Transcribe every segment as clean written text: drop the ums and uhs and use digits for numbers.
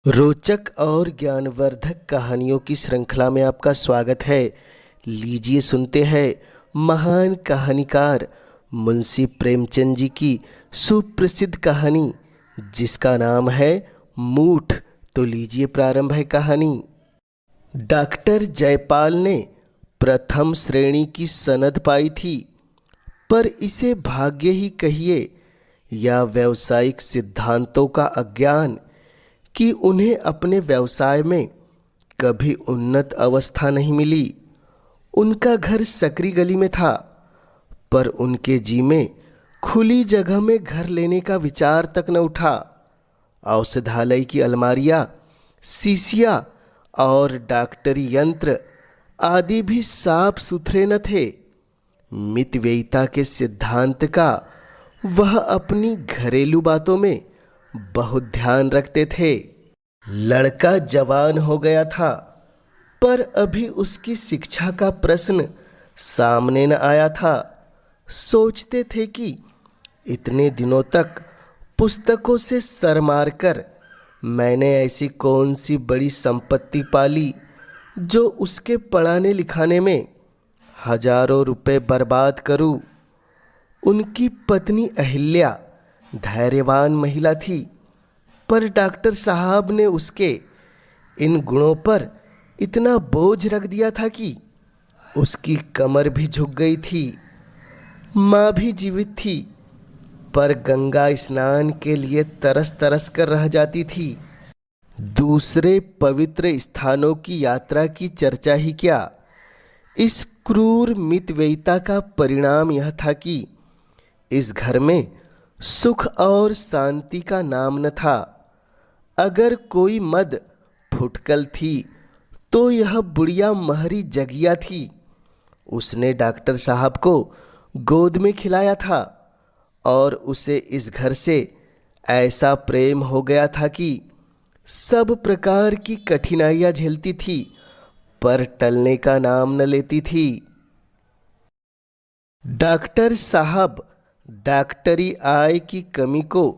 रोचक और ज्ञानवर्धक कहानियों की श्रृंखला में आपका स्वागत है। लीजिए सुनते हैं महान कहानीकार मुंशी प्रेमचंद जी की सुप्रसिद्ध कहानी जिसका नाम है मूठ। तो लीजिए प्रारंभ है कहानी। डॉक्टर जयपाल ने प्रथम श्रेणी की सनद पाई थी, पर इसे भाग्य ही कहिए या व्यावसायिक सिद्धांतों का अज्ञान कि उन्हें अपने व्यवसाय में कभी उन्नत अवस्था नहीं मिली। उनका घर सकरी गली में था, पर उनके जी में खुली जगह में घर लेने का विचार तक न उठा। औषधालय की अलमारियां, शीशियां और डॉक्टरी यंत्र आदि भी साफ सुथरे न थे। मितव्ययिता के सिद्धांत का वह अपनी घरेलू बातों में बहुत ध्यान रखते थे। लड़का जवान हो गया था, पर अभी उसकी शिक्षा का प्रश्न सामने न आया था। सोचते थे कि इतने दिनों तक पुस्तकों से सर मारकर मैंने ऐसी कौन सी बड़ी संपत्ति पाली जो उसके पढ़ाने लिखाने में हजारों रुपए बर्बाद करूं। उनकी पत्नी अहिल्या धैर्यवान महिला थी, पर डॉक्टर साहब ने उसके इन गुणों पर इतना बोझ रख दिया था कि उसकी कमर भी झुक गई थी। माँ भी जीवित थी, पर गंगा स्नान के लिए तरस तरस कर रह जाती थी। दूसरे पवित्र स्थानों की यात्रा की चर्चा ही क्या। इस क्रूर मितव्ययिता का परिणाम यह था कि इस घर में सुख और शांति का नाम न था। अगर कोई मद फुटकल थी तो यह बुढ़िया महरी जगिया थी। उसने डॉक्टर साहब को गोद में खिलाया था और उसे इस घर से ऐसा प्रेम हो गया था कि सब प्रकार की कठिनाइयां झेलती थी, पर टलने का नाम न लेती थी। डॉक्टर साहब डॉक्टरी आय की कमी को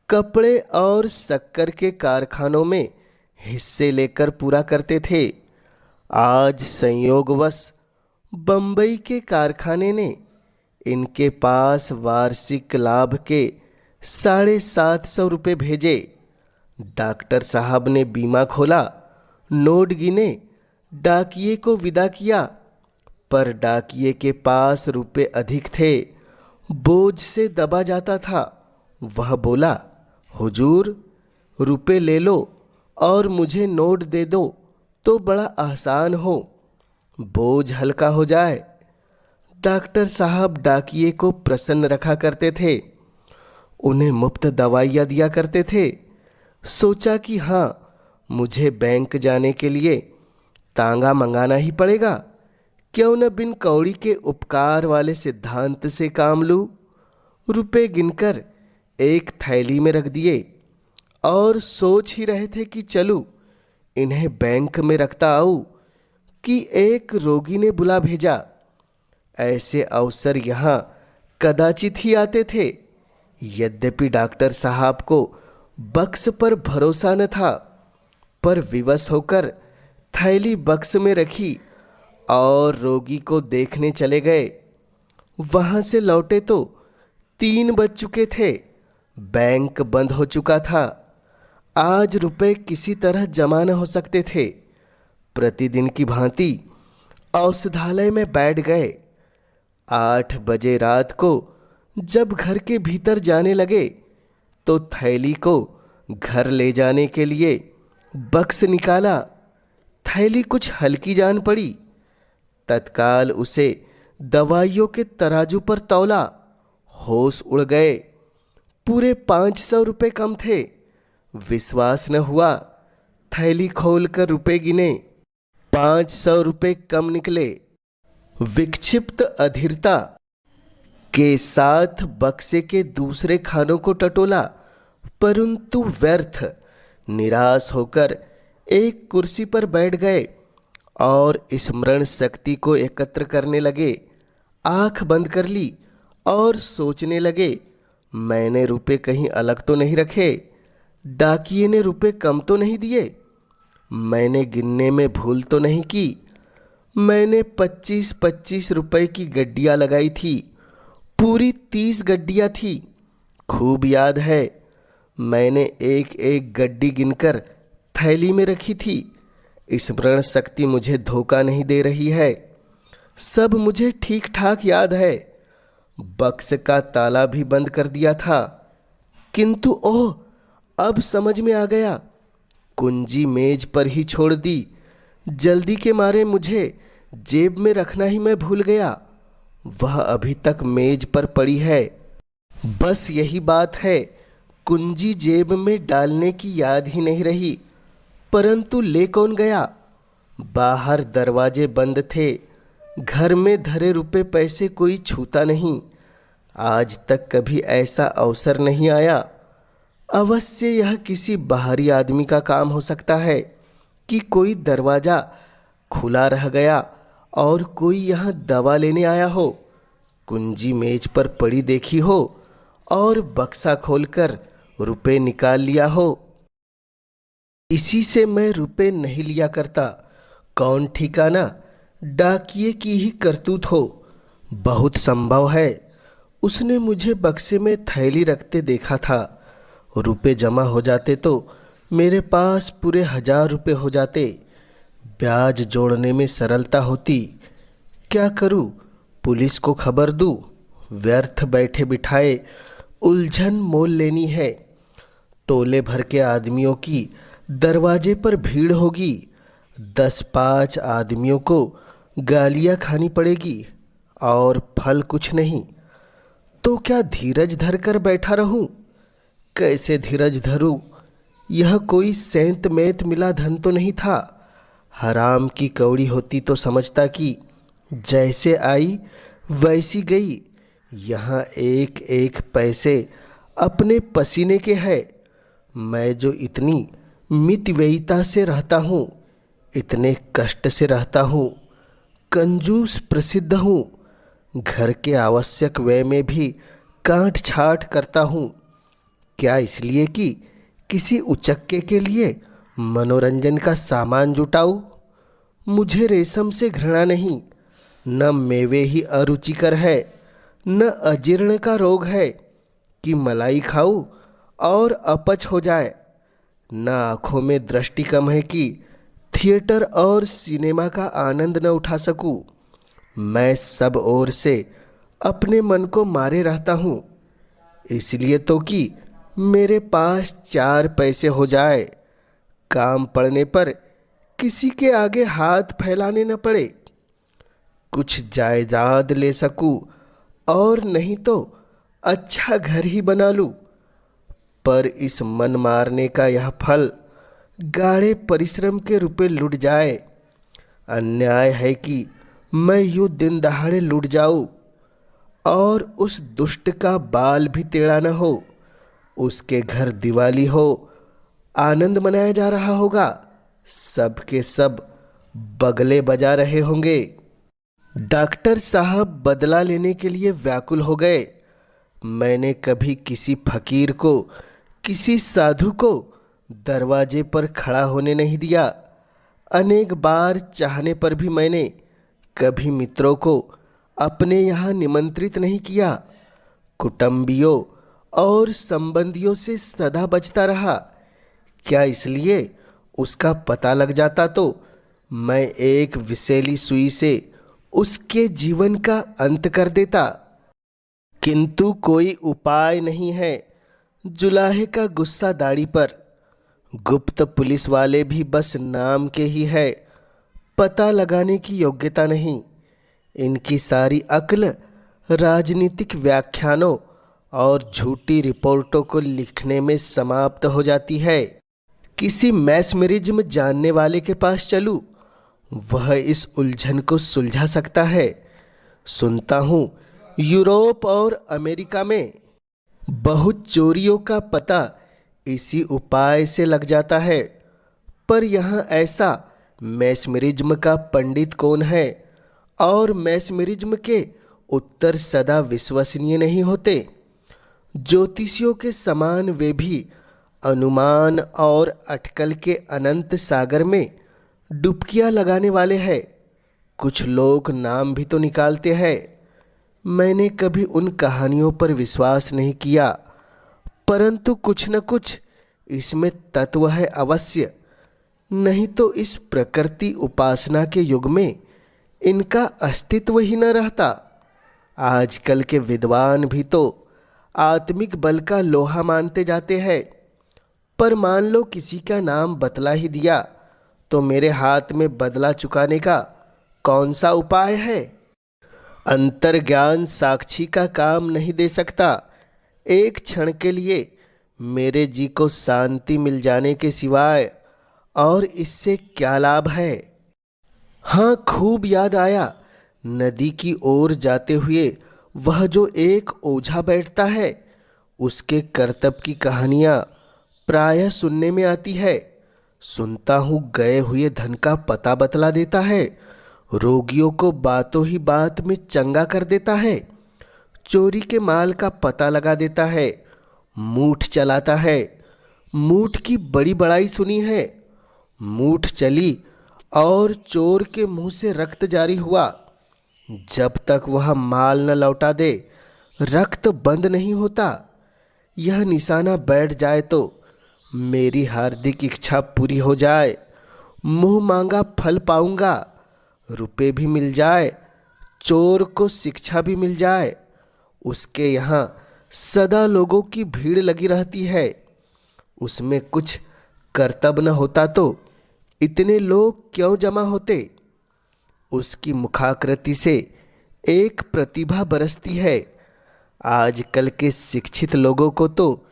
कपड़े और शक्कर के कारखानों में हिस्से लेकर पूरा करते थे। आज संयोगवश बम्बई के कारखाने ने इनके पास वार्षिक लाभ के 750 रुपये भेजे। डॉक्टर साहब ने बीमा खोला, नोट गिने, डाकिये को विदा किया, पर डाकिये के पास रुपए अधिक थे। बोझ से दबा जाता था। वह बोला, हुजूर रुपए ले लो और मुझे नोट दे दो तो बड़ा आसान हो, बोझ हल्का हो जाए। डॉक्टर साहब डाकिये को प्रसन्न रखा करते थे, उन्हें मुफ्त दवाइयाँ दिया करते थे। सोचा कि हाँ, मुझे बैंक जाने के लिए तांगा मंगाना ही पड़ेगा, क्यों न बिन कौड़ी के उपकार वाले सिद्धांत से काम लूं। रुपए गिनकर एक थैली में रख दिए और सोच ही रहे थे कि चलूं इन्हें बैंक में रखता आऊं कि एक रोगी ने बुला भेजा। ऐसे अवसर यहाँ कदाचित ही आते थे। यद्यपि डॉक्टर साहब को बक्स पर भरोसा न था, पर विवश होकर थैली बक्स में रखी और रोगी को देखने चले गए। वहां से लौटे तो 3 बज चुके थे। बैंक बंद हो चुका था। आज रुपए किसी तरह जमा न हो सकते थे। प्रतिदिन की भांति औषधालय में बैठ गए। 8 बजे रात को जब घर के भीतर जाने लगे तो थैली को घर ले जाने के लिए बक्स निकाला। थैली कुछ हल्की जान पड़ी। तत्काल उसे दवाइयों के तराजू पर तौला। होश उड़ गए। पूरे 500 रुपये कम थे। विश्वास न हुआ। थैली खोलकर रुपए गिने, 500 रुपये कम निकले। विक्षिप्त अधीरता के साथ बक्से के दूसरे खानों को टटोला, परंतु व्यर्थ। निराश होकर एक कुर्सी पर बैठ गए और स्मरण शक्ति को एकत्र करने लगे। आंख बंद कर ली और सोचने लगे, मैंने रुपए कहीं अलग तो नहीं रखे। डाकिए ने रुपए कम तो नहीं दिए? मैंने गिनने में भूल तो नहीं की? मैंने 25-25 रुपए की गड्डियाँ लगाई थी। पूरी 30 गड्डियाँ थी। खूब याद है। मैंने एक एक गड्डी गिनकर थैली में रखी थी। स्मरण शक्ति मुझे धोखा नहीं दे रही है। सब मुझे ठीक ठाक याद है। बक्स का ताला भी बंद कर दिया था। किंतु ओह, अब समझ में आ गया। कुंजी मेज पर ही छोड़ दी। जल्दी के मारे मुझे जेब में रखना ही मैं भूल गया। वह अभी तक मेज पर पड़ी है। बस यही बात है, कुंजी जेब में डालने की याद ही नहीं रही। परंतु ले कौन गया? बाहर दरवाजे बंद थे। घर में धरे रुपए पैसे कोई छूता नहीं। आज तक कभी ऐसा अवसर नहीं आया। अवश्य यह किसी बाहरी आदमी का काम हो सकता है कि कोई दरवाज़ा खुला रह गया और कोई यहाँ दवा लेने आया हो, कुंजी मेज पर पड़ी देखी हो और बक्सा खोलकर रुपए निकाल लिया हो। इसी से मैं रुपए नहीं लिया करता। कौन ठिकाना, डाकिए की ही करतूत हो। बहुत संभव है उसने मुझे बक्से में थैली रखते देखा था। रुपए जमा हो जाते तो मेरे पास पूरे 1000 रुपये हो जाते। ब्याज जोड़ने में सरलता होती। क्या करूं? पुलिस को खबर दूं? व्यर्थ बैठे बिठाए उलझन मोल लेनी है। टोले भर के आदमियों की दरवाजे पर भीड़ होगी। 10-5 आदमियों को गालियां खानी पड़ेगी और फल कुछ नहीं। तो क्या धीरज धर कर बैठा रहूं? कैसे धीरज धरूं? यह कोई सेंत मेत मिला धन तो नहीं था। हराम की कौड़ी होती तो समझता कि जैसे आई वैसी गई। यहाँ एक एक पैसे अपने पसीने के है। मैं जो इतनी मितव्ययिता से रहता हूँ, इतने कष्ट से रहता हूँ, कंजूस प्रसिद्ध हूँ। घर के आवश्यक व्यय में भी काट छाट करता हूँ। क्या इसलिए कि किसी उचक्के के लिए मनोरंजन का सामान जुटाऊं? मुझे रेशम से घृणा नहीं। न मेवे ही अरुचिकर है, न अजीर्ण का रोग है कि मलाई खाऊं और अपच हो जाए। न आँखों में दृष्टि कम है कि थिएटर और सिनेमा का आनंद न उठा सकूं। मैं सब ओर से अपने मन को मारे रहता हूँ, इसलिए तो कि मेरे पास 4 पैसे हो जाए। काम पड़ने पर किसी के आगे हाथ फैलाने न पड़े। कुछ जायदाद ले सकूं और नहीं तो अच्छा घर ही बना लूं। पर इस मन मारने का यह फल गाढ़े परिश्रम के रुपए लुट जाए। अन्याय है कि मैं यूं दिन दहाड़े लुट जाऊं और उस दुष्ट का बाल भी टेढ़ा न हो। उसके घर दिवाली हो, आनंद मनाया जा रहा होगा, सब के सब बगले बजा रहे होंगे। डॉक्टर साहब बदला लेने के लिए व्याकुल हो गए। मैंने कभी किसी फकीर को, किसी साधु को दरवाजे पर खड़ा होने नहीं दिया। अनेक बार चाहने पर भी मैंने कभी मित्रों को अपने यहाँ निमंत्रित नहीं किया। कुटुंबियों और संबंधियों से सदा बचता रहा। क्या इसलिए उसका पता लग जाता तो मैं एक विषैली सुई से उसके जीवन का अंत कर देता। किंतु कोई उपाय नहीं है। जुलाहे का गुस्सा दाढ़ी पर। गुप्त पुलिस वाले भी बस नाम के ही है, पता लगाने की योग्यता नहीं। इनकी सारी अक्ल राजनीतिक व्याख्यानों और झूठी रिपोर्टों को लिखने में समाप्त हो जाती है। किसी मैस्मरिज्म जानने वाले के पास चलूं, वह इस उलझन को सुलझा सकता है। सुनता हूँ यूरोप और अमेरिका में बहुत चोरियों का पता इसी उपाय से लग जाता है। पर यहाँ ऐसा मैस्मरिज्म का पंडित कौन है? और मैस्मरिज्म के उत्तर सदा विश्वसनीय नहीं होते। ज्योतिषियों के समान वे भी अनुमान और अटकल के अनंत सागर में डुबकियां लगाने वाले हैं। कुछ लोग नाम भी तो निकालते हैं। मैंने कभी उन कहानियों पर विश्वास नहीं किया, परंतु कुछ न कुछ इसमें तत्व है अवश्य। नहीं तो इस प्रकृति उपासना के युग में इनका अस्तित्व ही न रहता। आजकल के विद्वान भी तो आत्मिक बल का लोहा मानते जाते हैं। पर मान लो किसी का नाम बतला ही दिया तो मेरे हाथ में बदला चुकाने का कौन सा उपाय है? अंतर्ज्ञान साक्षी का काम नहीं दे सकता। एक क्षण के लिए मेरे जी को शांति मिल जाने के सिवाय और इससे क्या लाभ है? हाँ, खूब याद आया। नदी की ओर जाते हुए वह जो एक ओझा बैठता है, उसके करतब की कहानियाँ प्रायः सुनने में आती है। सुनता हूँ गए हुए धन का पता बतला देता है, रोगियों को बातों ही बात में चंगा कर देता है, चोरी के माल का पता लगा देता है, मूठ चलाता है। मूठ की बड़ी बड़ाई सुनी है। मूठ चली और चोर के मुंह से रक्त जारी हुआ। जब तक वह माल न लौटा दे रक्त बंद नहीं होता। यह निशाना बैठ जाए तो मेरी हार्दिक इच्छा पूरी हो जाए। मुंह मांगा फल पाऊंगा, रुपए भी मिल जाए, चोर को शिक्षा भी मिल जाए। उसके यहाँ सदा लोगों की भीड़ लगी रहती है। उसमें कुछ कर्तव्य न होता तो इतने लोग क्यों जमा होते? उसकी मुखाकृति से एक प्रतिभा बरसती है। आजकल के शिक्षित लोगों को तो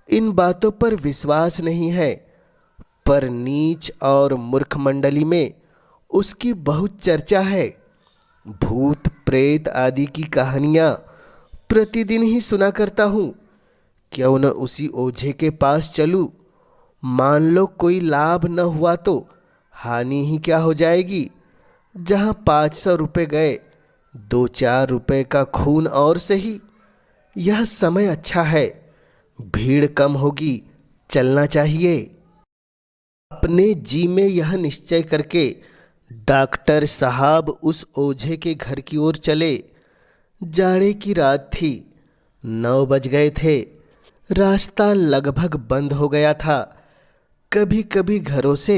इन बातों पर विश्वास नहीं है, पर नीच और मूर्ख मंडली में उसकी बहुत चर्चा है। भूत प्रेत आदि की कहानियाँ प्रतिदिन ही सुना करता हूँ। क्यों न उसी ओझे के पास चलूँ? मान लो कोई लाभ न हुआ तो हानि ही क्या हो जाएगी? जहाँ 500 रुपये गए, 2-4 रुपये का खून और सही। यह समय अच्छा है, भीड़ कम होगी, चलना चाहिए। अपने जी में यह निश्चय करके डॉक्टर साहब उस ओझे के घर की ओर चले। जाड़े की रात थी, 9 बज गए थे। रास्ता लगभग बंद हो गया था। कभी कभी घरों से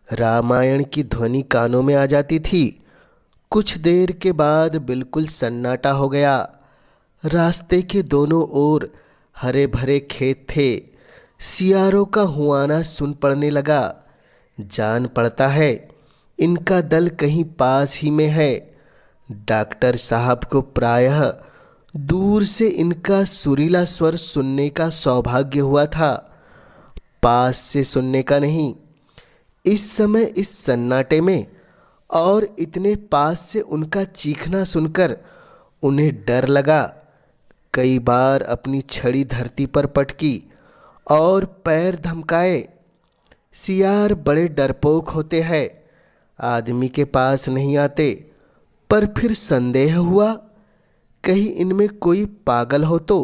रामायण की ध्वनि कानों में आ जाती थी। कुछ देर के बाद बिल्कुल सन्नाटा हो गया। रास्ते के दोनों ओर हरे भरे खेत थे। सियारों का हुआना सुन पड़ने लगा। जान पड़ता है इनका दल कहीं पास ही में है। डॉक्टर साहब को प्रायः दूर से इनका सुरीला स्वर सुनने का सौभाग्य हुआ था, पास से सुनने का नहीं। इस समय इस सन्नाटे में और इतने पास से उनका चीखना सुनकर उन्हें डर लगा। कई बार अपनी छड़ी धरती पर पटकी और पैर धमकाए। सियार बड़े डरपोक होते हैं, आदमी के पास नहीं आते। पर फिर संदेह हुआ, कहीं इनमें कोई पागल हो तो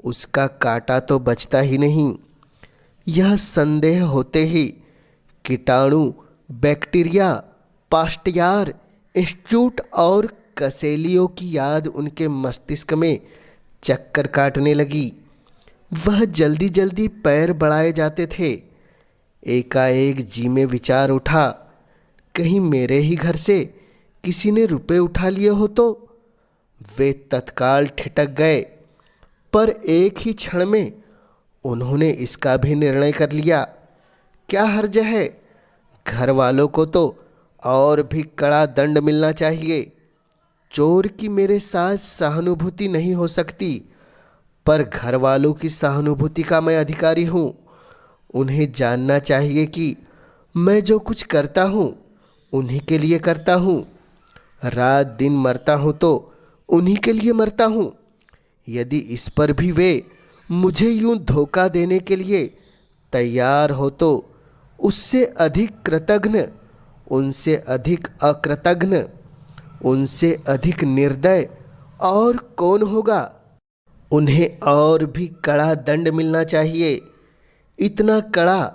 उसका कांटा तो बचता ही नहीं। यह संदेह होते ही कीटाणु, बैक्टीरिया, पास्टियार, इंस्टीट्यूट और कसेलियों की याद उनके मस्तिष्क में चक्कर काटने लगी। वह जल्दी जल्दी पैर बढ़ाए जाते थे। एकाएक जी में विचार उठा, कहीं मेरे ही घर से किसी ने रुपए उठा लिए हो तो? वे तत्काल ठिठक गए, पर एक ही क्षण में उन्होंने इसका भी निर्णय कर लिया। क्या हर्ज है? घर वालों को तो और भी कड़ा दंड मिलना चाहिए। चोर की मेरे साथ सहानुभूति नहीं हो सकती, पर घर वालों की सहानुभूति का मैं अधिकारी हूँ। उन्हें जानना चाहिए कि मैं जो कुछ करता हूँ उन्हीं के लिए करता हूँ। रात दिन मरता हूँ तो उन्हीं के लिए मरता हूँ। यदि इस पर भी वे मुझे यूं धोखा देने के लिए तैयार हो तो उससे अधिक कृतघ्न, उनसे अधिक अकृतघ्न, उनसे अधिक निर्दय और कौन होगा? उन्हें और भी कड़ा दंड मिलना चाहिए। इतना कड़ा,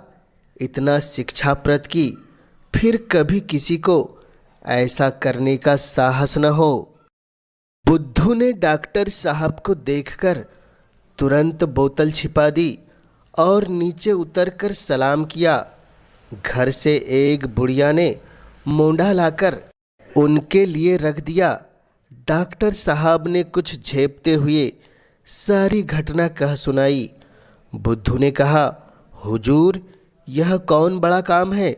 इतना शिक्षाप्रद कि फिर कभी किसी को ऐसा करने का साहस न हो। बुद्धू ने डॉक्टर साहब को देखकर तुरंत बोतल छिपा दी और नीचे उतरकर सलाम किया। घर से एक बुढ़िया ने मोंढा लाकर उनके लिए रख दिया। डॉक्टर साहब ने कुछ झेपते हुए सारी घटना कह सुनाई। बुद्धू ने कहा, हुजूर, यह कौन बड़ा काम है।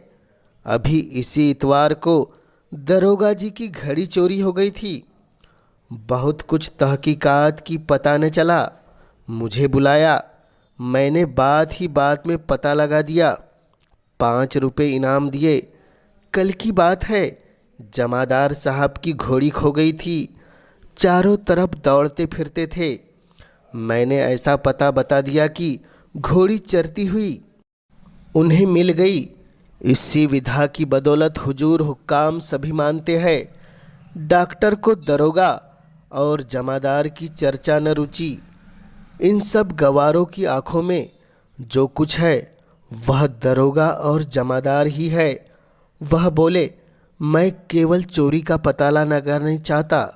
अभी इसी इतवार को दरोगा जी की घड़ी चोरी हो गई थी। बहुत कुछ तहकीकात की, पता न चला। मुझे बुलाया, मैंने बात ही बात में पता लगा दिया। 5 रुपये इनाम दिए। कल की बात है, जमादार साहब की घोड़ी खो गई थी। चारों तरफ दौड़ते फिरते थे। मैंने ऐसा पता बता दिया कि घोड़ी चरती हुई उन्हें मिल गई। इसी विधा की बदौलत हुजूर हुक्काम सभी मानते हैं। डॉक्टर को दरोगा और जमादार की चर्चा न रुचि। इन सब गवारों की आंखों में जो कुछ है वह दरोगा और जमादार ही है। वह बोले, मैं केवल चोरी का पता लगाना चाहता।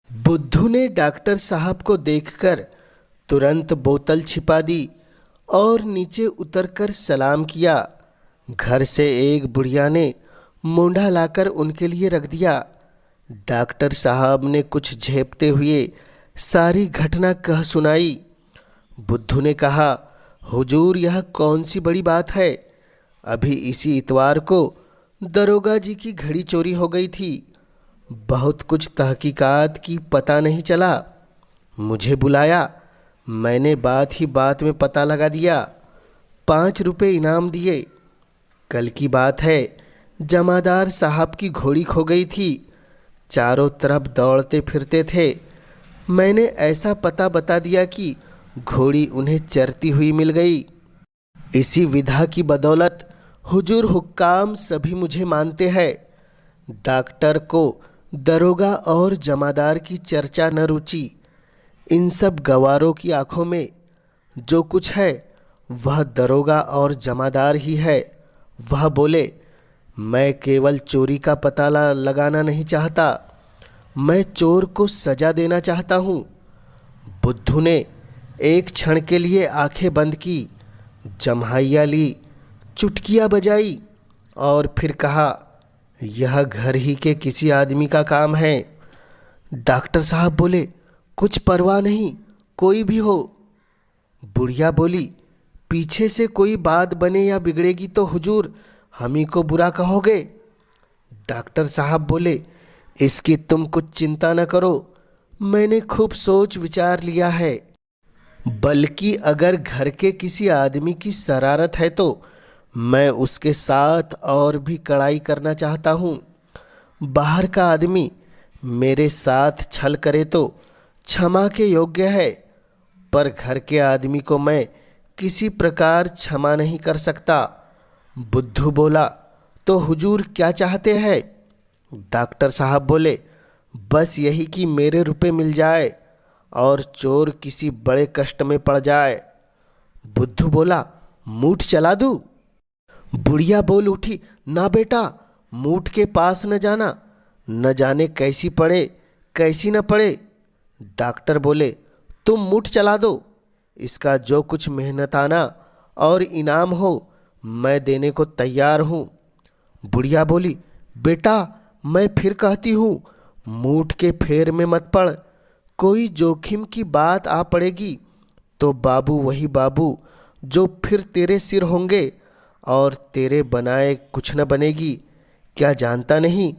बुद्धू ने डॉक्टर साहब को देखकर तुरंत बोतल छिपा दी और नीचे उतरकर सलाम किया। घर से एक बुढ़िया ने मोंढा लाकर उनके लिए रख दिया। डॉक्टर साहब ने कुछ झेपते हुए सारी घटना कह सुनाई। बुद्धू ने कहा, हुजूर, यह कौन सी बड़ी बात है। अभी इसी इतवार को दरोगा जी की घड़ी चोरी हो गई थी। बहुत कुछ तहकीकात की, पता नहीं चला। मुझे बुलाया, मैंने बात ही बात में पता लगा दिया। 5 रुपये इनाम दिए। कल की बात है, जमादार साहब की घोड़ी खो गई थी। चारों तरफ दौड़ते फिरते थे। मैंने ऐसा पता बता दिया कि घोड़ी उन्हें चरती हुई मिल गई। इसी विधा की बदौलत हुजूर हुक्काम सभी मुझे मानते हैं। डॉक्टर को दरोगा और जमादार की चर्चा न रुचि। इन सब गवारों की आंखों में जो कुछ है वह दरोगा और जमादार ही है। वह बोले, मैं केवल चोरी का पता लगाना नहीं चाहता, मैं चोर को सजा देना चाहता हूँ। बुद्धू ने एक क्षण के लिए आंखें बंद की, जम्हाइयाँ ली, चुटकियाँ बजाई और फिर कहा, यह घर ही के किसी आदमी का काम है। डॉक्टर साहब बोले, कुछ परवाह नहीं, कोई भी हो। बुढ़िया बोली, पीछे से कोई बात बने या बिगड़ेगी तो हुजूर हम ही को बुरा कहोगे। डॉक्टर साहब बोले, इसकी तुम कुछ चिंता न करो, मैंने खूब सोच विचार लिया है। बल्कि अगर घर के किसी आदमी की शरारत है तो मैं उसके साथ और भी कड़ाई करना चाहता हूँ। बाहर का आदमी मेरे साथ छल करे तो क्षमा के योग्य है, पर घर के आदमी को मैं किसी प्रकार क्षमा नहीं कर सकता। बुद्धू बोला, तो हुजूर क्या चाहते हैं। डॉक्टर साहब बोले, बस यही कि मेरे रुपए मिल जाए और चोर किसी बड़े कष्ट में पड़ जाए। बुद्धू बोला, मूठ चला दूं। बुढ़िया बोल उठी, ना बेटा, मूठ के पास न जाना, न जाने कैसी पड़े कैसी न पड़े। डॉक्टर बोले, तुम मूठ चला दो, इसका जो कुछ मेहनताना और इनाम हो मैं देने को तैयार हूँ। बुढ़िया बोली, बेटा मैं फिर कहती हूँ, मूठ के फेर में मत पड़। कोई जोखिम की बात आ पड़ेगी तो बाबू वही बाबू जो फिर तेरे सिर होंगे और तेरे बनाए कुछ न बनेगी। क्या जानता नहीं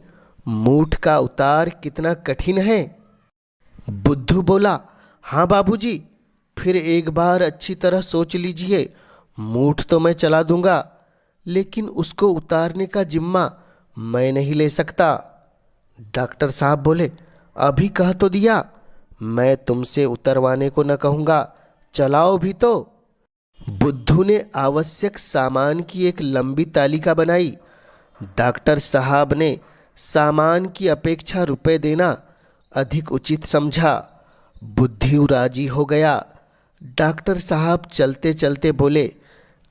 मूठ का उतार कितना कठिन है। बुद्धू बोला, हाँ बाबूजी, फिर एक बार अच्छी तरह सोच लीजिए। मूठ तो मैं चला दूंगा, लेकिन उसको उतारने का जिम्मा मैं नहीं ले सकता। डॉक्टर साहब बोले, अभी कह तो दिया, मैं तुमसे उतरवाने को न कहूँगा, चलाओ भी तो। बुद्धू ने आवश्यक सामान की एक लंबी तालिका बनाई। डॉक्टर साहब ने सामान की अपेक्षा रुपए देना अधिक उचित समझा। बुद्धू राजी हो गया। डॉक्टर साहब चलते चलते बोले,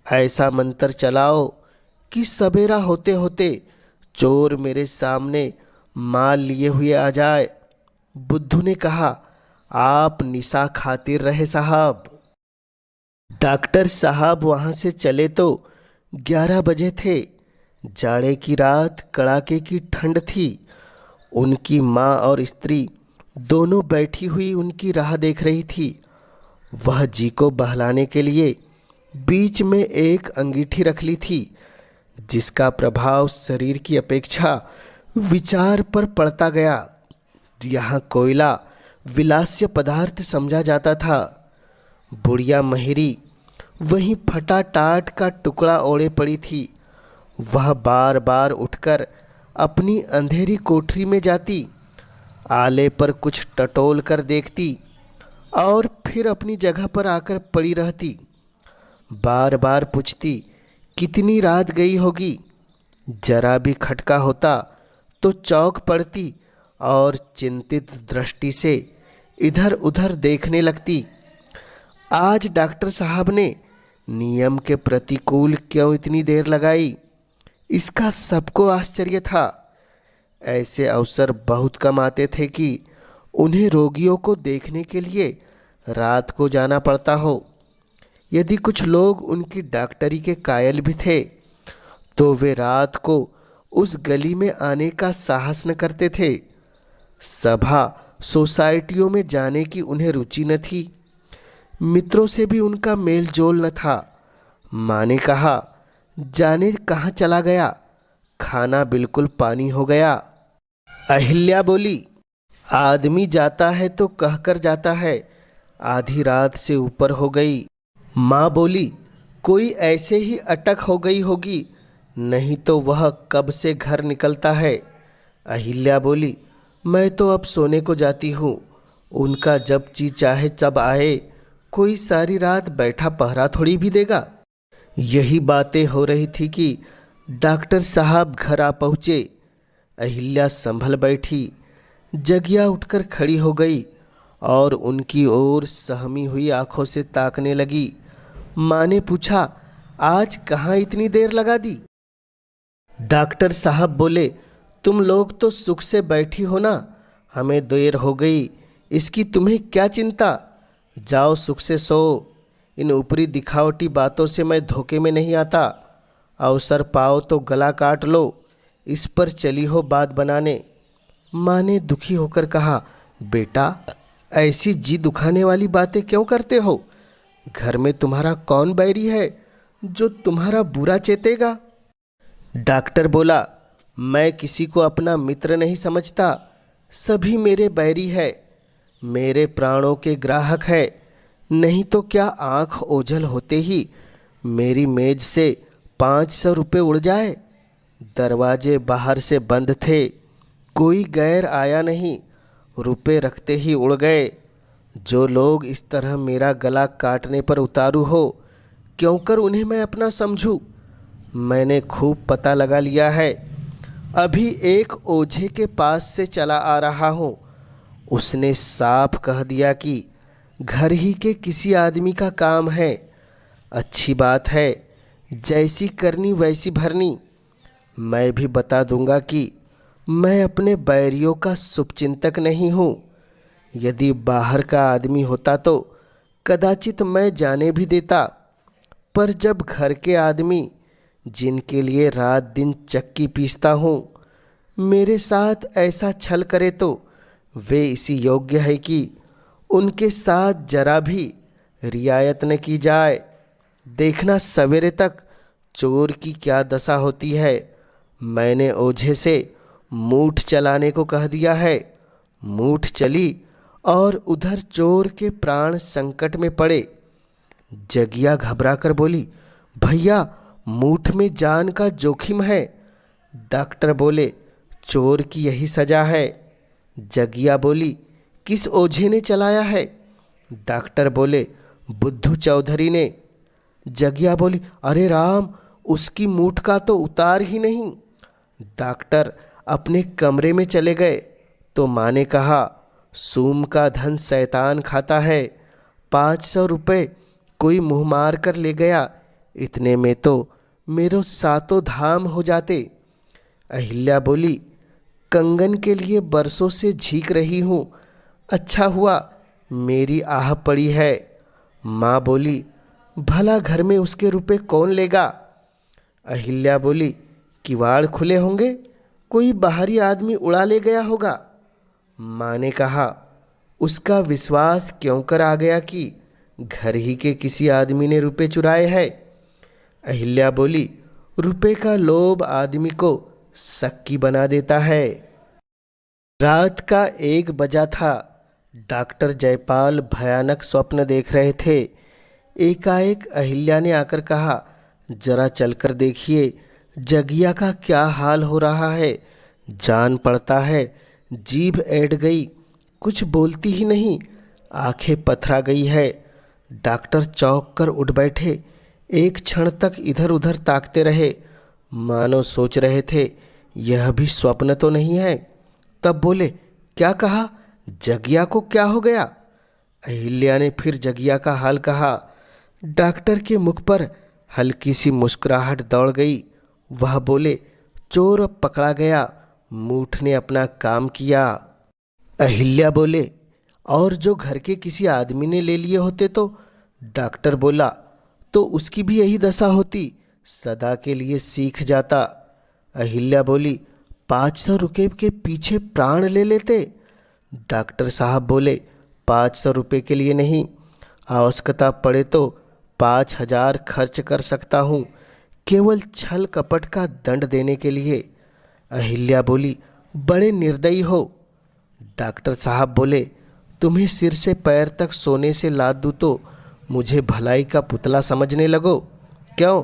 ऐसा मंत्र चलाओ कि सवेरा होते होते चोर मेरे सामने माल लिए हुए आ जाए। बुद्धू ने कहा, आप निशा खातिर रहे साहब। डॉक्टर साहब वहाँ से चले तो 11 बजे थे। जाड़े की रात, कड़ाके की ठंड थी। उनकी माँ और स्त्री दोनों बैठी हुई उनकी राह देख रही थी। वह जी को बहलाने के लिए बीच में एक अंगीठी रख ली थी, जिसका प्रभाव शरीर की अपेक्षा विचार पर पड़ता गया। यहाँ कोयला विलास्य पदार्थ समझा जाता था। बुढ़िया महिरी वहीं फटा टाट का टुकड़ा ओढ़े पड़ी थी। वह बार बार उठकर अपनी अंधेरी कोठरी में जाती, आले पर कुछ टटोल कर देखती और फिर अपनी जगह पर आकर पड़ी रहती। बार बार पूछती, कितनी रात गई होगी। जरा भी खटका होता तो चौंक पड़ती और चिंतित दृष्टि से इधर उधर देखने लगती। आज डॉक्टर साहब ने नियम के प्रतिकूल क्यों इतनी देर लगाई, इसका सबको आश्चर्य था। ऐसे अवसर बहुत कम आते थे कि उन्हें रोगियों को देखने के लिए रात को जाना पड़ता हो। यदि कुछ लोग उनकी डॉक्टरी के कायल भी थे तो वे रात को उस गली में आने का साहस न करते थे। सभा सोसाइटियों में जाने की उन्हें रुचि न थी। मित्रों से भी उनका मेल जोल न था। माँ ने कहा, जाने कहाँ चला गया, खाना बिल्कुल पानी हो गया। अहिल्या बोली, आदमी जाता है तो कहकर जाता है, आधी रात से ऊपर हो गई। माँ बोली, कोई ऐसे ही अटक हो गई होगी, नहीं तो वह कब से घर निकलता है। अहिल्या बोली, मैं तो अब सोने को जाती हूँ। उनका जब जी चाहे तब आए, कोई सारी रात बैठा पहरा थोड़ी भी देगा। यही बातें हो रही थी कि डॉक्टर साहब घर आ पहुँचे। अहिल्या संभल बैठी, जगिया उठकर खड़ी हो गई और उनकी ओर सहमी हुई आंखों से ताकने लगी। माँ ने पूछा, आज कहाँ इतनी देर लगा दी। डॉक्टर साहब बोले, तुम लोग तो सुख से बैठी हो ना, हमें देर हो गई, इसकी तुम्हें क्या चिंता। जाओ सुख से सो। इन ऊपरी दिखावटी बातों से मैं धोखे में नहीं आता। अवसर पाओ तो गला काट लो, इस पर चली हो बात बनाने। माँ ने दुखी होकर कहा, बेटा ऐसी जी दुखाने वाली बातें क्यों करते हो। घर में तुम्हारा कौन बैरी है जो तुम्हारा बुरा चेतेगा। डॉक्टर बोला, मैं किसी को अपना मित्र नहीं समझता, सभी मेरे बैरी है, मेरे प्राणों के ग्राहक है। नहीं तो क्या आंख ओझल होते ही मेरी मेज से 500 रुपये उड़ जाए। दरवाजे बाहर से बंद थे, कोई गैर आया नहीं, रुपए रखते ही उड़ गए। जो लोग इस तरह मेरा गला काटने पर उतारू हो, क्यों कर उन्हें मैं अपना समझूं। मैंने खूब पता लगा लिया है। अभी एक ओझे के पास से चला आ रहा हूँ। उसने साफ कह दिया कि घर ही के किसी आदमी का काम है। अच्छी बात है, जैसी करनी वैसी भरनी। मैं भी बता दूंगा कि मैं अपने बैरियों का शुभचिंतक नहीं हूँ। यदि बाहर का आदमी होता तो कदाचित मैं जाने भी देता, पर जब घर के आदमी, जिनके लिए रात दिन चक्की पीसता हूँ, मेरे साथ ऐसा छल करे तो वे इसी योग्य है कि उनके साथ जरा भी रियायत न की जाए। देखना सवेरे तक चोर की क्या दशा होती है। मैंने ओझे से मूठ चलाने को कह दिया है। मूठ चली और उधर चोर के प्राण संकट में पड़े। जगिया घबरा कर बोली, भैया मूठ में जान का जोखिम है। डॉक्टर बोले, चोर की यही सजा है। जगिया बोली, किस ओझे ने चलाया है। डॉक्टर बोले, बुद्धू चौधरी ने। जगिया बोली, अरे राम, उसकी मूठ का तो उतार ही नहीं। डॉक्टर अपने कमरे में चले गए तो माँ ने कहा, सूम का धन शैतान खाता है, 500 रुपये कोई मुँह मार कर ले गया, इतने में तो मेरो सातों धाम हो जाते। अहिल्या बोली, कंगन के लिए बरसों से झीक रही हूँ, अच्छा हुआ मेरी आह पड़ी है। माँ बोली, भला घर में उसके रुपए कौन लेगा? अहिल्या बोली, किवाड़ खुले होंगे, कोई बाहरी आदमी उड़ा ले गया होगा। माँ ने कहा, उसका विश्वास क्यों कर आ गया कि घर ही के किसी आदमी ने रुपए चुराए हैं। अहिल्या बोली, रुपए का लोभ आदमी को शक्की बना देता है। रात का 1 बजा था। डॉक्टर जयपाल भयानक स्वप्न देख रहे थे। एकाएक अहिल्या ने आकर कहा, जरा चलकर देखिए जगिया का क्या हाल हो रहा है। जान पड़ता है जीभ ऐड गई, कुछ बोलती ही नहीं, आंखें पथरा गई है। डॉक्टर चौंक कर उठ बैठे, एक क्षण तक इधर उधर ताकते रहे, मानो सोच रहे थे यह भी स्वप्न तो नहीं है। तब बोले, क्या कहा? जगिया को क्या हो गया? अहिल्या ने फिर जगिया का हाल कहा। डॉक्टर के मुख पर हल्की सी मुस्कुराहट दौड़ गई। वह बोले, चोर पकड़ा गया, मूठ ने अपना काम किया। अहिल्या बोले, और जो घर के किसी आदमी ने ले लिए होते तो? डॉक्टर बोला, तो उसकी भी यही दशा होती, सदा के लिए सीख जाता। अहिल्या बोली, 500 रुपये के पीछे प्राण ले लेते? डॉक्टर साहब बोले, 500 रुपये के लिए नहीं, आवश्यकता पड़े तो 5000 खर्च कर सकता हूँ, केवल छल कपट का दंड देने के लिए। अहिल्या बोली, बड़े निर्दयी हो। डॉक्टर साहब बोले, तुम्हें सिर से पैर तक सोने से लाद दूँ तो मुझे भलाई का पुतला समझने लगो? क्यों?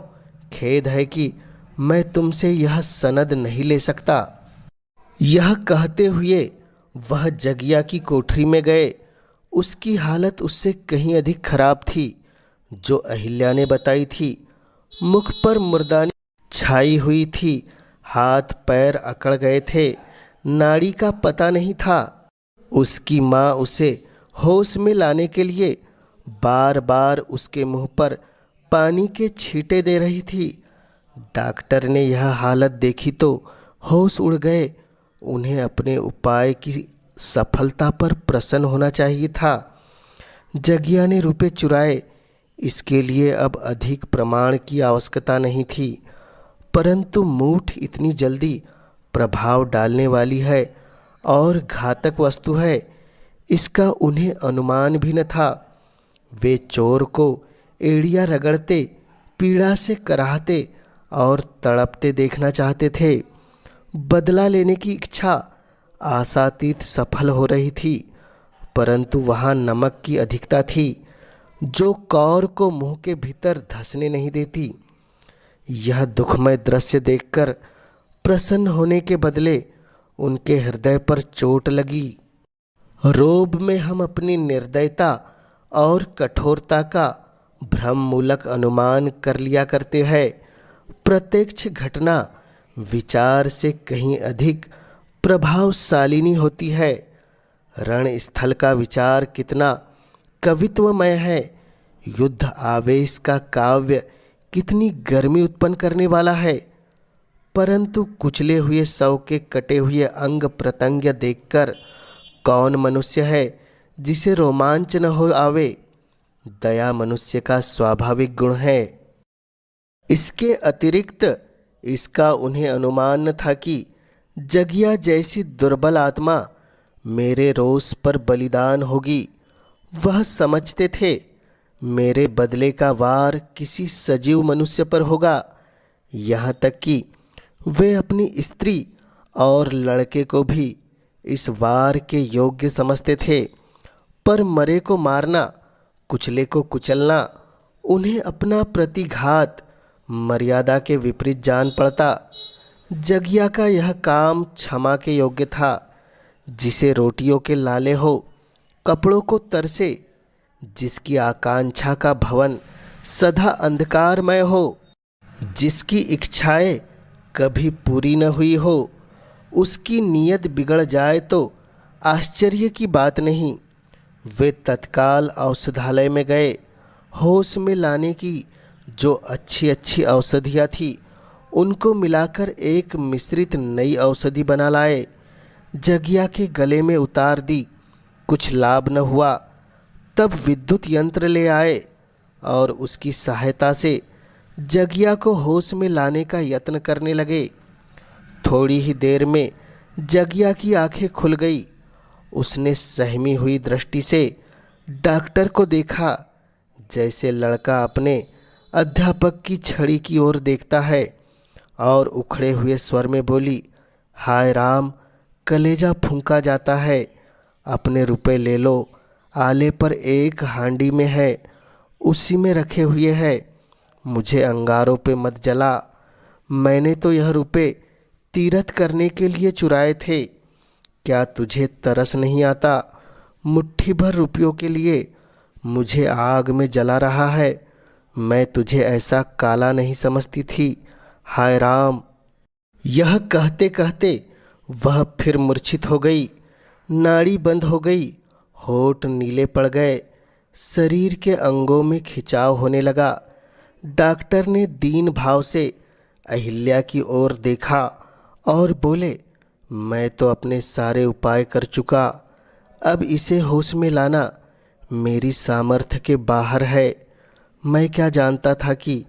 खेद है कि मैं तुमसे यह सनद नहीं ले सकता। यह कहते हुए वह जगिया की कोठरी में गए। उसकी हालत उससे कहीं अधिक खराब थी जो अहिल्या ने बताई थी। मुख पर मुर्दानी छाई हुई थी, हाथ पैर अकड़ गए थे, नाड़ी का पता नहीं था। उसकी माँ उसे होश में लाने के लिए बार बार उसके मुंह पर पानी के छींटे दे रही थी। डॉक्टर ने यह हालत देखी तो होश उड़ गए। उन्हें अपने उपाय की सफलता पर प्रसन्न होना चाहिए था। जगिया ने रुपए चुराए, इसके लिए अब अधिक प्रमाण की आवश्यकता नहीं थी, परंतु मूठ इतनी जल्दी प्रभाव डालने वाली है और घातक वस्तु है, इसका उन्हें अनुमान भी न था। वे चोर को एड़ियाँ रगड़ते, पीड़ा से कराहते और तड़पते देखना चाहते थे। बदला लेने की इच्छा आशातीत सफल हो रही थी, परंतु वहाँ नमक की अधिकता थी जो कौर को मुंह के भीतर धंसने नहीं देती। यह दुखमय दृश्य देखकर प्रसन्न होने के बदले उनके हृदय पर चोट लगी। रोब में हम अपनी निर्दयता और कठोरता का भ्रम मूलक अनुमान कर लिया करते हैं। प्रत्यक्ष घटना विचार से कहीं अधिक प्रभावशालिनी होती है। रणस्थल का विचार कितना कवित्वमय है, युद्ध आवेश का काव्य कितनी गर्मी उत्पन्न करने वाला है, परंतु कुचले हुए शव के कटे हुए अंग प्रत्यंग देखकर कौन मनुष्य है जिसे रोमांच न हो आवे। दया मनुष्य का स्वाभाविक गुण है। इसके अतिरिक्त इसका उन्हें अनुमान न था कि जगिया जैसी दुर्बल आत्मा मेरे रोष पर बलिदान होगी। वह समझते थे मेरे बदले का वार किसी सजीव मनुष्य पर होगा। यहाँ तक कि वे अपनी स्त्री और लड़के को भी इस वार के योग्य समझते थे, पर मरे को मारना, कुचले को कुचलना उन्हें अपना प्रतिघात मर्यादा के विपरीत जान पड़ता। जगिया का यह काम क्षमा के योग्य था। जिसे रोटियों के लाले हो, कपड़ों को तरसे, जिसकी आकांक्षा का भवन सदा अंधकारमय हो, जिसकी इच्छाएं कभी पूरी न हुई हो, उसकी नीयत बिगड़ जाए तो आश्चर्य की बात नहीं। वे तत्काल औषधालय में गए। होश में लाने की जो अच्छी अच्छी औषधियाँ थी उनको मिलाकर एक मिश्रित नई औषधि बना लाए। जगिया के गले में उतार दी। कुछ लाभ न हुआ। तब विद्युत यंत्र ले आए और उसकी सहायता से जगिया को होश में लाने का यत्न करने लगे। थोड़ी ही देर में जगिया की आंखें खुल गई। उसने सहमी हुई दृष्टि से डॉक्टर को देखा, जैसे लड़का अपने अध्यापक की छड़ी की ओर देखता है, और उखड़े हुए स्वर में बोली, हाय राम, कलेजा फूंका जाता है। अपने रुपए ले लो, आले पर एक हांडी में है, उसी में रखे हुए है। मुझे अंगारों पे मत जला। मैंने तो यह रुपए तीरथ करने के लिए चुराए थे। क्या तुझे तरस नहीं आता? मुट्ठी भर रुपयों के लिए मुझे आग में जला रहा है। मैं तुझे ऐसा काला नहीं समझती थी। हाय राम। यह कहते कहते वह फिर मूर्छित हो गई। नाड़ी बंद हो गई। होठ नीले पड़ गए। शरीर के अंगों में खिंचाव होने लगा। डॉक्टर ने दीन भाव से अहिल्या की ओर देखा और बोले, मैं तो अपने सारे उपाय कर चुका। अब इसे होश में लाना मेरी सामर्थ्य के बाहर है। मैं क्या जानता था कि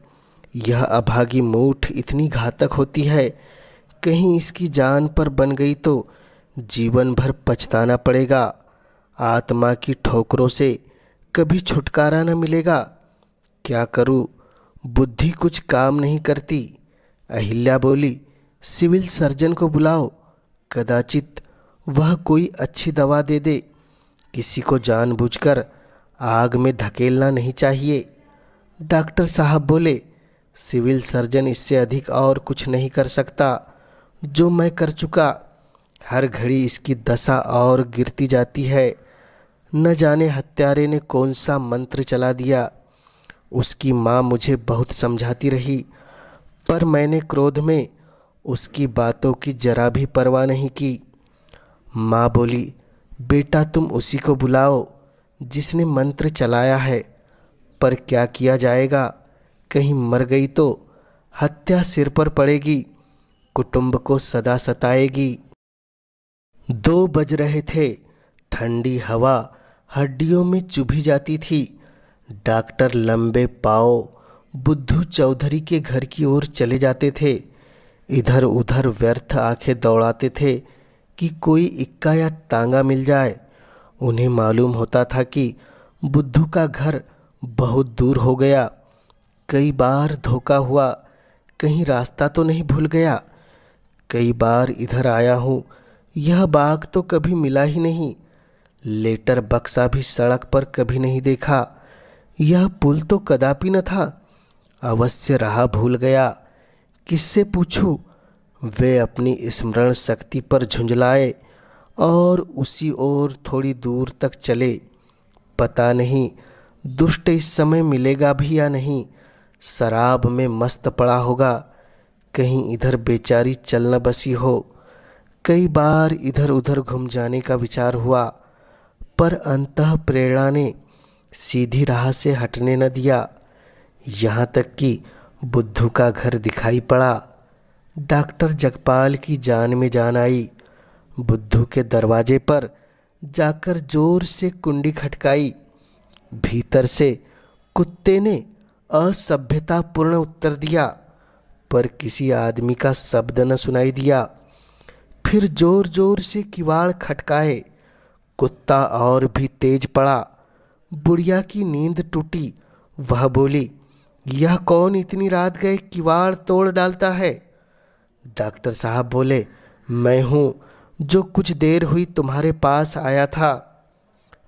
यह अभागी मूठ इतनी घातक होती है। कहीं इसकी जान पर बन गई तो जीवन भर पछताना पड़ेगा। आत्मा की ठोकरों से कभी छुटकारा न मिलेगा। क्या करूं? बुद्धि कुछ काम नहीं करती। अहिल्या बोली, सिविल सर्जन को बुलाओ, कदाचित वह कोई अच्छी दवा दे दे। किसी को जानबूझकर आग में धकेलना नहीं चाहिए। डॉक्टर साहब बोले, सिविल सर्जन इससे अधिक और कुछ नहीं कर सकता जो मैं कर चुका। हर घड़ी इसकी दशा और गिरती जाती है। न जाने हत्यारे ने कौन सा मंत्र चला दिया। उसकी माँ मुझे बहुत समझाती रही, पर मैंने क्रोध में उसकी बातों की जरा भी परवाह नहीं की। माँ बोली, बेटा तुम उसी को बुलाओ जिसने मंत्र चलाया है। पर क्या किया जाएगा? कहीं मर गई तो हत्या सिर पर पड़ेगी, कुटुंब को सदा सताएगी। 2 बज रहे थे। ठंडी हवा हड्डियों में चुभी जाती थी। डॉक्टर लंबे पाँव बुद्धू चौधरी के घर की ओर चले जाते थे। इधर उधर व्यर्थ आंखें दौड़ाते थे कि कोई इक्का या तांगा मिल जाए। उन्हें मालूम होता था कि बुद्धू का घर बहुत दूर हो गया। कई बार धोखा हुआ, कहीं रास्ता तो नहीं भूल गया। कई बार इधर आया हूँ, यह बाग तो कभी मिला ही नहीं। लेटर बक्सा भी सड़क पर कभी नहीं देखा। यह पुल तो कदापि न था। अवश्य राह भूल गया। किससे पूछूं? वे अपनी स्मरण शक्ति पर झुंझलाए और उसी ओर थोड़ी दूर तक चले। पता नहीं दुष्ट इस समय मिलेगा भी या नहीं। शराब में मस्त पड़ा होगा। कहीं इधर बेचारी चल न बसी हो। कई बार इधर उधर घूम जाने का विचार हुआ, पर अंतः प्रेरणा ने सीधी राह से हटने न दिया। यहाँ तक कि बुद्धू का घर दिखाई पड़ा। डॉक्टर जगपाल की जान में जान आई। बुद्धू के दरवाजे पर जाकर जोर से कुंडी खटकाई। भीतर से कुत्ते ने असभ्यतापूर्ण उत्तर दिया, पर किसी आदमी का शब्द न सुनाई दिया। फिर जोर जोर से किवाड़ खटकाए। कुत्ता और भी तेज पड़ा। बुढ़िया की नींद टूटी। वह बोली, यह कौन इतनी रात गए किवाड़ तोड़ डालता है? डॉक्टर साहब बोले, मैं हूँ जो कुछ देर हुई तुम्हारे पास आया था।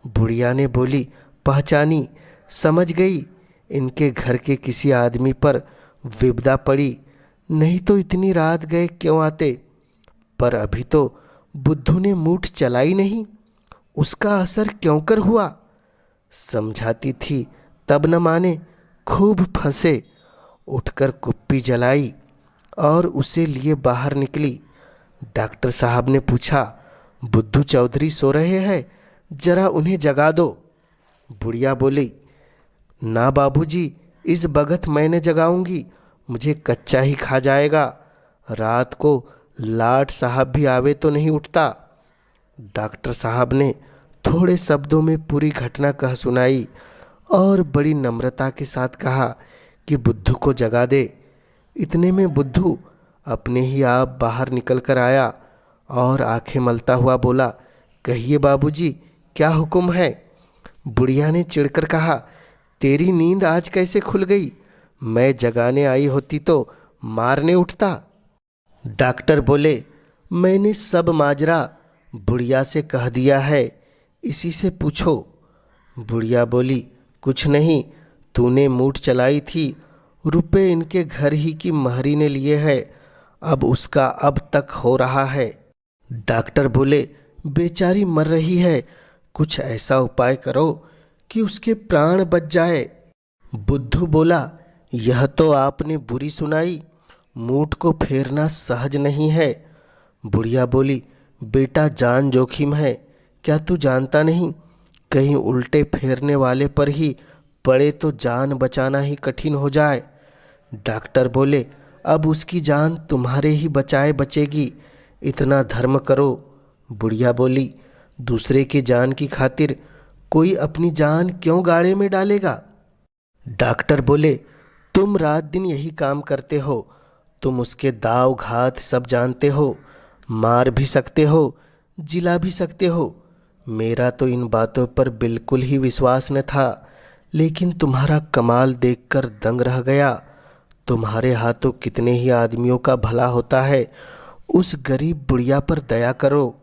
बुढ़िया ने बोली, पहचानी, समझ गई, इनके घर के किसी आदमी पर विपदा पड़ी, नहीं तो इतनी रात गए क्यों आते। पर अभी तो बुद्धू ने मूठ चलाई नहीं, उसका असर क्यों कर हुआ। समझाती थी तब न माने, खूब फंसे। उठकर कुप्पी जलाई और उसे लिए बाहर निकली। डॉक्टर साहब ने पूछा, बुद्धू चौधरी सो रहे हैं, जरा उन्हें जगा दो। बुढ़िया बोली, ना बाबूजी, इस बगत मैं न जगाऊंगी, मुझे कच्चा ही खा जाएगा। रात को लाट साहब भी आवे तो नहीं उठता। डॉक्टर साहब ने थोड़े शब्दों में पूरी घटना कह सुनाई और बड़ी नम्रता के साथ कहा कि बुद्धू को जगा दे। इतने में बुद्धू अपने ही आप बाहर निकल कर आया और आंखें मलता हुआ बोला, कहिए बाबूजी, क्या हुक्म है? बुढ़िया ने चिढ़कर कहा, तेरी नींद आज कैसे खुल गई? मैं जगाने आई होती तो मारने उठता। डॉक्टर बोले, मैंने सब माजरा बुढ़िया से कह दिया है, इसी से पूछो। बुढ़िया बोली, कुछ नहीं, तूने मूठ चलाई थी, रुपए इनके घर ही की महरी ने लिए है, अब उसका अब तक हो रहा है। डॉक्टर बोले, बेचारी मर रही है, कुछ ऐसा उपाय करो कि उसके प्राण बच जाए। बुद्धू बोला, यह तो आपने बुरी सुनाई, मूठ को फेरना सहज नहीं है। बुढ़िया बोली, बेटा जान जोखिम है, क्या तू जानता नहीं? कहीं उल्टे फेरने वाले पर ही पड़े तो जान बचाना ही कठिन हो जाए। डॉक्टर बोले, अब उसकी जान तुम्हारे ही बचाए बचेगी, इतना धर्म करो। बुढ़िया बोली, दूसरे के जान की खातिर कोई अपनी जान क्यों गाड़े में डालेगा? डॉक्टर बोले, तुम रात दिन यही काम करते हो, तुम उसके दाव घात सब जानते हो, मार भी सकते हो, जिला भी सकते हो। मेरा तो इन बातों पर बिल्कुल ही विश्वास न था, लेकिन तुम्हारा कमाल देखकर दंग रह गया। तुम्हारे हाथों कितने ही आदमियों का भला होता है, उस गरीब बुढ़िया पर दया करो।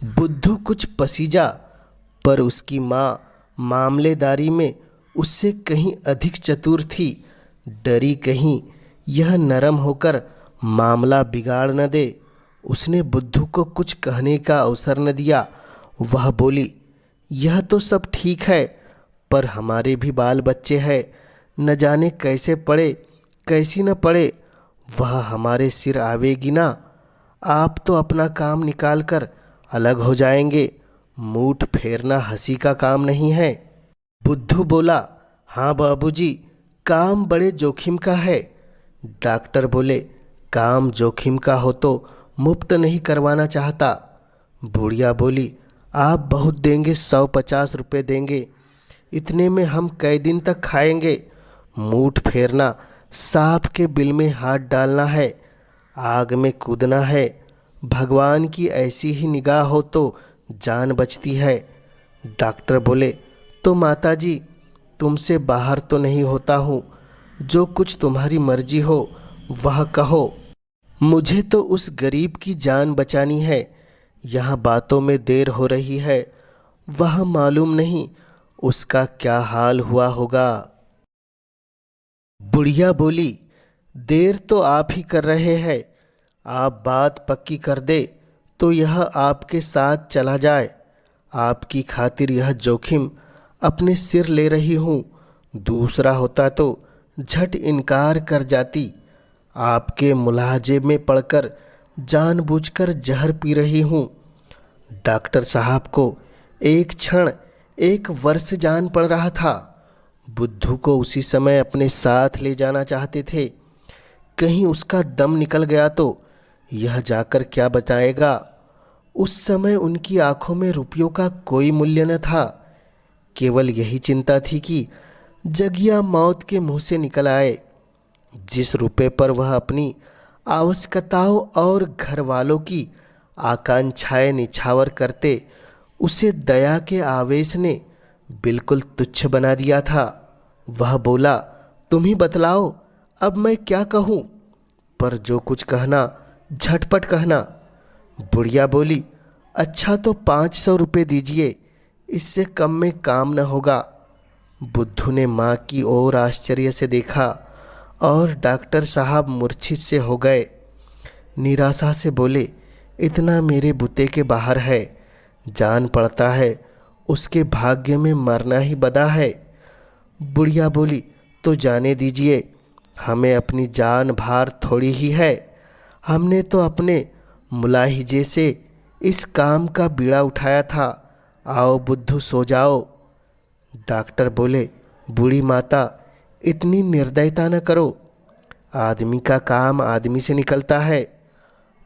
बुद्धू कुछ पसीजा, पर उसकी माँ मामलेदारी में उससे कहीं अधिक चतुर थी। डरी कहीं यह नरम होकर मामला बिगाड़ न दे। उसने बुद्धू को कुछ कहने का अवसर न दिया। वह बोली, यह तो सब ठीक है, पर हमारे भी बाल बच्चे हैं, न जाने कैसे पड़े कैसी न पड़े, वह हमारे सिर आवेगी ना। आप तो अपना काम निकाल कर अलग हो जाएंगे, मूठ फेरना हंसी का काम नहीं है। बुद्धू बोला, हाँ बाबूजी, काम बड़े जोखिम का है। डॉक्टर बोले, काम जोखिम का हो तो मुफ्त नहीं करवाना चाहता। बुढ़िया बोली, आप बहुत देंगे, 150 रुपये देंगे, इतने में हम कई दिन तक खाएंगे। मूठ फेरना सांप के बिल में हाथ डालना है, आग में कूदना है, भगवान की ऐसी ही निगाह हो तो जान बचती है। डॉक्टर बोले, तो माताजी, तुमसे बाहर तो नहीं होता हूँ, जो कुछ तुम्हारी मर्जी हो वह कहो। मुझे तो उस गरीब की जान बचानी है। यहाँ बातों में देर हो रही है, वह मालूम नहीं उसका क्या हाल हुआ होगा। बुढ़िया बोली, देर तो आप ही कर रहे हैं, आप बात पक्की कर दे तो यह आपके साथ चला जाए। आपकी खातिर यह जोखिम अपने सिर ले रही हूँ, दूसरा होता तो झट इनकार कर जाती। आपके मुलाजे में पड़कर जानबूझकर जहर पी रही हूँ। डॉक्टर साहब को एक क्षण एक वर्ष जान पड़ रहा था। बुद्धू को उसी समय अपने साथ ले जाना चाहते थे। कहीं उसका दम निकल गया तो यह जाकर क्या बताएगा। उस समय उनकी आंखों में रुपयों का कोई मूल्य न था, केवल यही चिंता थी कि जगिया मौत के मुंह से निकल आए। जिस रुपये पर वह अपनी आवश्यकताओं और घर वालों की आकांक्षाएं निछावर करते, उसे दया के आवेश ने बिल्कुल तुच्छ बना दिया था। वह बोला, तुम ही बतलाओ, अब मैं क्या कहूँ, पर जो कुछ कहना झटपट कहना। बुढ़िया बोली, अच्छा तो 500 रुपये दीजिए, इससे कम में काम न होगा। बुद्धू ने माँ की ओर आश्चर्य से देखा और डॉक्टर साहब मूर्छित से हो गए। निराशा से बोले, इतना मेरे बुते के बाहर है, जान पड़ता है उसके भाग्य में मरना ही बदा है। बुढ़िया बोली, तो जाने दीजिए, हमें अपनी जान भार थोड़ी ही है, हमने तो अपने मुलाहिजे से इस काम का बीड़ा उठाया था। आओ बुद्धू, सो जाओ। डॉक्टर बोले, बूढ़ी माता, इतनी निर्दयता न करो। आदमी का काम आदमी से निकलता है।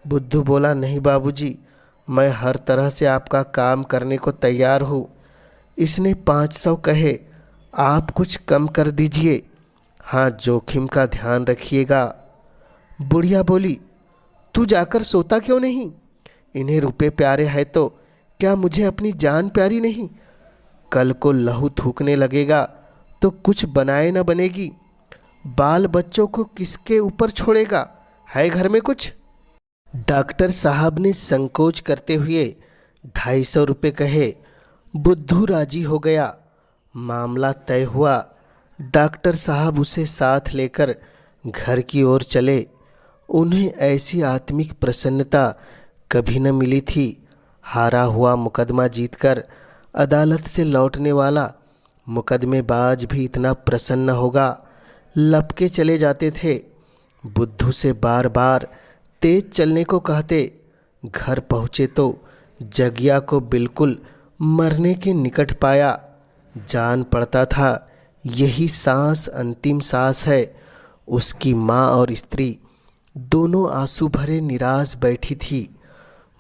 बुद्धू बोला, नहीं बाबूजी, मैं हर तरह से आपका काम करने को तैयार हूँ। इसने 500 कहे, आप कुछ कम कर दीजिए। हाँ, जोखिम का ध्यान रखिएगा। बुढ़िया बोली, तू जाकर सोता क्यों नहीं? इन्हें रुपए प्यारे है तो क्या मुझे अपनी जान प्यारी नहीं? कल को लहू थूकने लगेगा तो कुछ बनाए न बनेगी। बाल बच्चों को किसके ऊपर छोड़ेगा? है घर में कुछ? डॉक्टर साहब ने संकोच करते हुए 250 रुपये कहे। बुद्धू राजी हो गया। मामला तय हुआ। डॉक्टर साहब उसे साथ लेकर घर की ओर चले। उन्हें ऐसी आत्मिक प्रसन्नता कभी न मिली थी। हारा हुआ मुकदमा जीतकर अदालत से लौटने वाला मुकदमेबाज भी इतना प्रसन्न होगा, लपके चले जाते थे। बुद्धू से बार बार तेज चलने को कहते। घर पहुँचे तो जगिया को बिल्कुल मरने के निकट पाया। जान पड़ता था यही सांस अंतिम सांस है। उसकी माँ और स्त्री दोनों आंसू भरे निराश बैठी थी।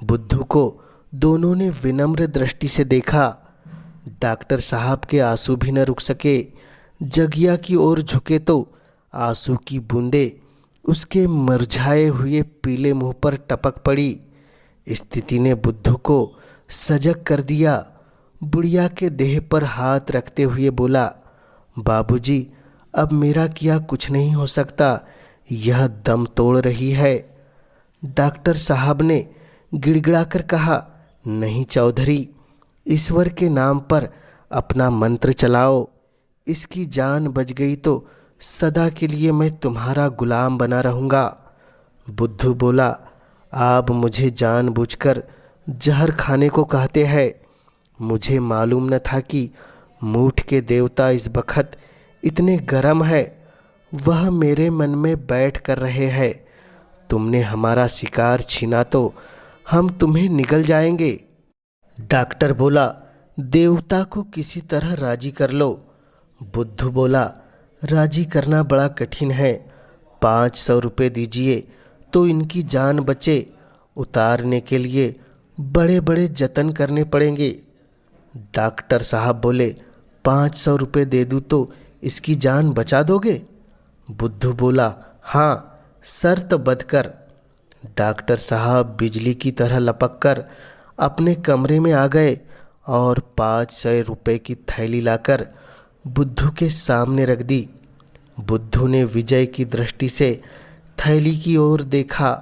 बुद्धू को दोनों ने विनम्र दृष्टि से देखा। डॉक्टर साहब के आंसू भी न रुक सके। जगिया की ओर झुके तो आंसू की बूंदें उसके मुरझाए हुए पीले मुंह पर टपक पड़ी। स्थिति ने बुद्धू को सजग कर दिया। बुढ़िया के देह पर हाथ रखते हुए बोला, बाबूजी, अब मेरा किया कुछ नहीं हो सकता। यह दम तोड़ रही है। डॉक्टर साहब ने गिड़गिड़ाकर कहा, नहीं चौधरी, ईश्वर के नाम पर अपना मंत्र चलाओ। इसकी जान बच गई तो सदा के लिए मैं तुम्हारा गुलाम बना रहूँगा। बुद्धू बोला, आप मुझे जानबूझकर जहर खाने को कहते हैं। मुझे मालूम न था कि मूठ के देवता इस बखत इतने गर्म है। वह मेरे मन में बैठ कर रहे हैं। तुमने हमारा शिकार छीना तो हम तुम्हें निगल जाएंगे। डॉक्टर बोला, देवता को किसी तरह राजी कर लो। बुद्धू बोला, राजी करना बड़ा कठिन है। 500 रुपये दीजिए तो इनकी जान बचे। उतारने के लिए बड़े बड़े जतन करने पड़ेंगे। डॉक्टर साहब बोले, 500 रुपये दे दूँ तो इसकी जान बचा दोगे? बुद्धू बोला, हाँ, शर्त बंधकर। डॉक्टर साहब बिजली की तरह लपक कर अपने कमरे में आ गए और 500 रुपये की थैली लाकर बुद्धू के सामने रख दी। बुद्धू ने विजय की दृष्टि से थैली की ओर देखा,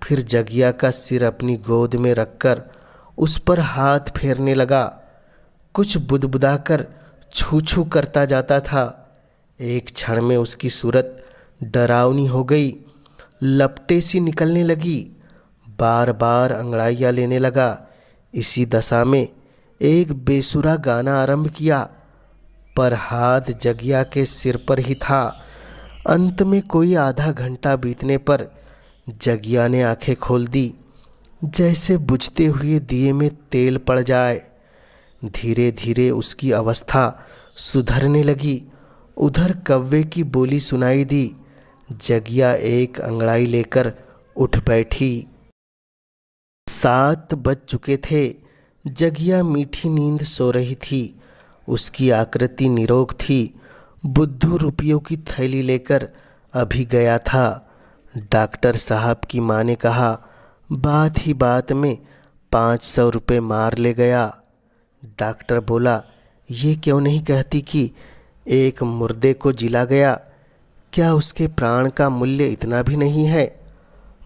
फिर जगिया का सिर अपनी गोद में रखकर उस पर हाथ फेरने लगा। कुछ बुदबुदाकर छू छू करता जाता था। एक क्षण में उसकी सूरत डरावनी हो गई। लपटें सी निकलने लगी। बार बार अंगड़ाइयाँ लेने लगा। इसी दशा में एक बेसुरा गाना आरंभ किया, पर हाथ जगिया के सिर पर ही था। अंत में कोई आधा घंटा बीतने पर जगिया ने आंखें खोल दी, जैसे बुझते हुए दिए में तेल पड़ जाए। धीरे धीरे उसकी अवस्था सुधरने लगी। उधर कव्वे की बोली सुनाई दी। जगिया एक अंगड़ाई लेकर उठ बैठी। 7 बज चुके थे। जगिया मीठी नींद सो रही थी। उसकी आकृति निरोग थी। बुद्धू रुपयों की थैली लेकर अभी गया था। डॉक्टर साहब की माँ ने कहा, बात ही बात में 500 रुपये मार ले गया। डॉक्टर बोला, ये क्यों नहीं कहती कि एक मुर्दे को जिला गया? क्या उसके प्राण का मूल्य इतना भी नहीं है?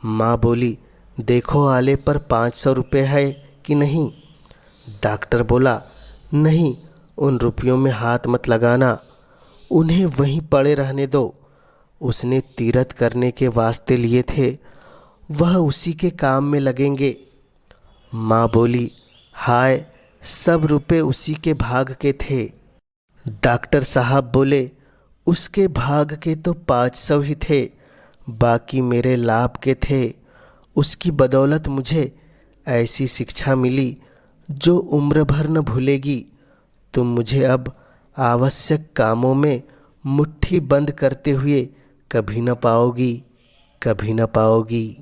माँ बोली, देखो आले पर 500 रुपये है कि नहीं? डॉक्टर बोला, नहीं, उन रुपयों में हाथ मत लगाना, उन्हें वहीं पड़े रहने दो। उसने तीरथ करने के वास्ते लिए थे, वह उसी के काम में लगेंगे। माँ बोली, हाय, सब रुपए उसी के भाग के थे। डॉक्टर साहब बोले, उसके भाग के तो 500 ही थे, बाकी मेरे लाभ के थे। उसकी बदौलत मुझे ऐसी शिक्षा मिली जो उम्र भर न भूलेगी। तुम मुझे अब आवश्यक कामों में मुट्ठी बंद करते हुए कभी न पाओगी, कभी न पाओगी।